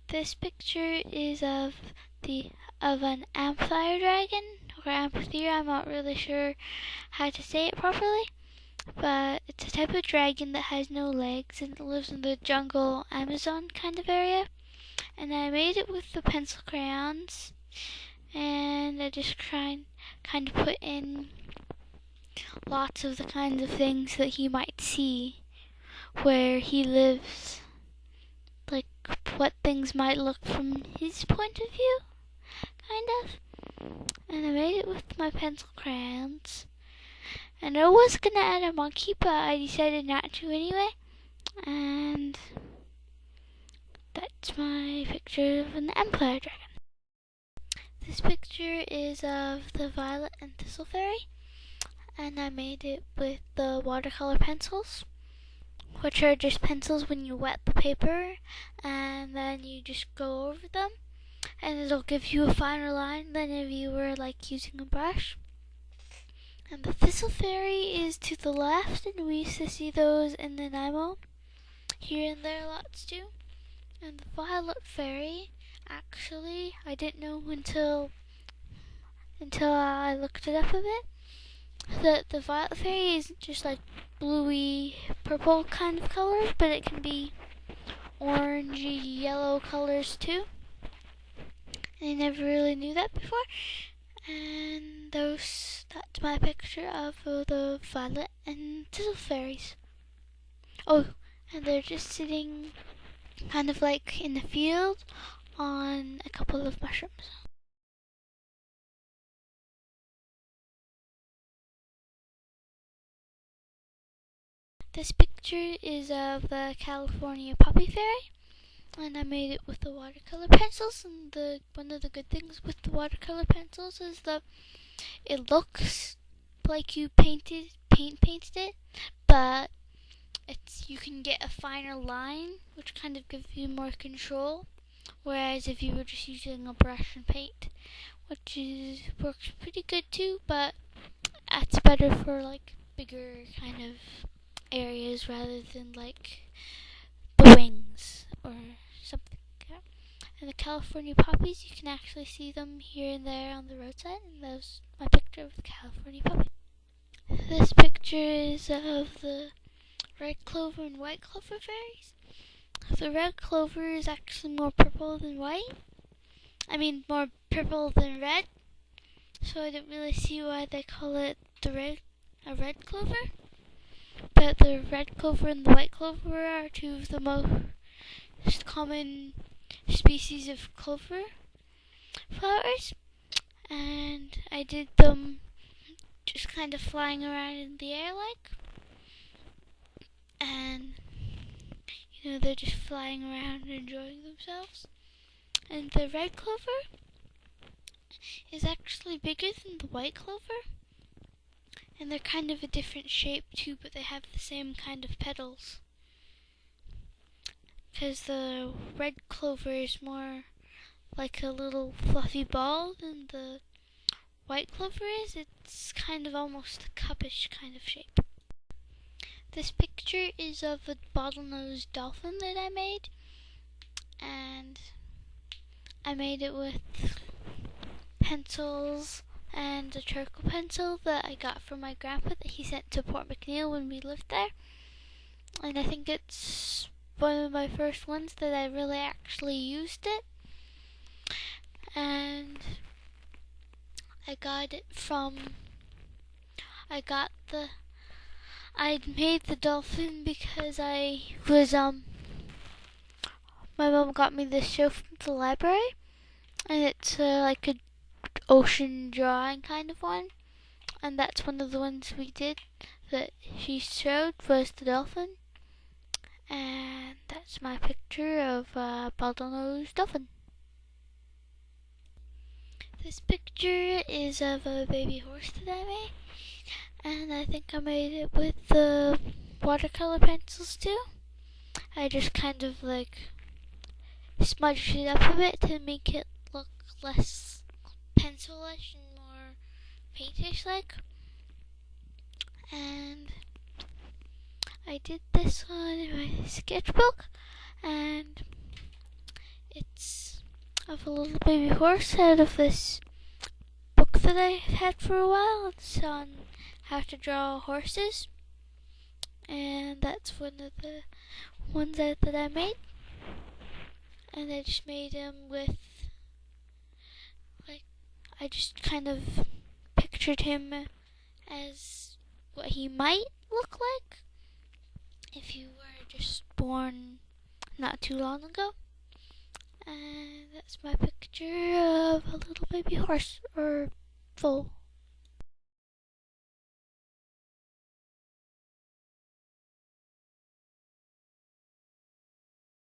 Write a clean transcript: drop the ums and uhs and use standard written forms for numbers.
This picture is of an Amphitheater dragon, or Amphitheater. I'm not really sure how to say it properly, but it's a type of dragon that has no legs and it lives in the jungle Amazon kind of area. And I made it with the pencil crayons, and I just kind of put in lots of the kinds of things that he might see where he lives, like what things might look from his point of view, kind of. And I made it with my pencil crayons. And I was gonna add a monkey, but I decided not to anyway. And that's my picture of an Empire Dragon. This picture is of the Violet and Thistle Fairy, and I made it with the watercolor pencils, which are just pencils when you wet the paper and then you just go over them, and it'll give you a finer line than if you were like using a brush. And the Thistle Fairy is to the left, and we used to see those in Nanaimo, here and there lots too. And the Violet Fairy, actually, I didn't know until I looked it up a bit, that the Violet Fairy isn't just like bluey purple kind of color, but it can be orangey yellow colors too. I never really knew that before. And that's my picture of the Violet and Thistle Fairies. Oh, and they're just sitting kind of like in the field on a couple of mushrooms. This picture is of the California Poppy Fairy, and I made it with the watercolor pencils. And one of the good things with the watercolor pencils is that it looks like you painted it, but you can get a finer line, which kind of gives you more control. Whereas if you were just using a brush and paint, works pretty good too, but that's better for like bigger kind of areas rather than like the wings or something like that. And the California poppies, you can actually see them here and there on the roadside, and that's my picture of the California poppy. This picture is of the red clover and white clover fairies. The red clover is actually more purple than white. I mean, more purple than red. So I don't really see why they call it a red clover. But the red clover and the white clover are two of the most common species of clover flowers. And I did them just kind of flying around in the air like. And they're just flying around and enjoying themselves. And the red clover is actually bigger than the white clover. And they're kind of a different shape too, but they have the same kind of petals. Because the red clover is more like a little fluffy ball than the white clover is. It's kind of almost a cupish kind of shape. This picture is of a bottlenose dolphin that I made, and I made it with pencils and a charcoal pencil that I got from my grandpa that he sent to Port McNeill when we lived there. And I think it's one of my first ones that I really actually used it. And I made the dolphin because my mom got me this show from the library, and it's like a ocean drawing kind of one, and that's one of the ones we did that she showed was the dolphin. And that's my picture of a bottlenose dolphin. This picture is of a baby horse that I made, and I think I made it with the watercolor pencils too. I just kind of like smudged it up a bit to make it look less pencil-ish and more paintish like. And I did this one in my sketchbook, and it's of a little baby horse out of this book that I had for a while. It's on how to draw horses, and that's one of the ones that I made. And I just made him with, like, I just kind of pictured him as what he might look like if he were just born not too long ago. And that's my picture of a little baby horse, or foal.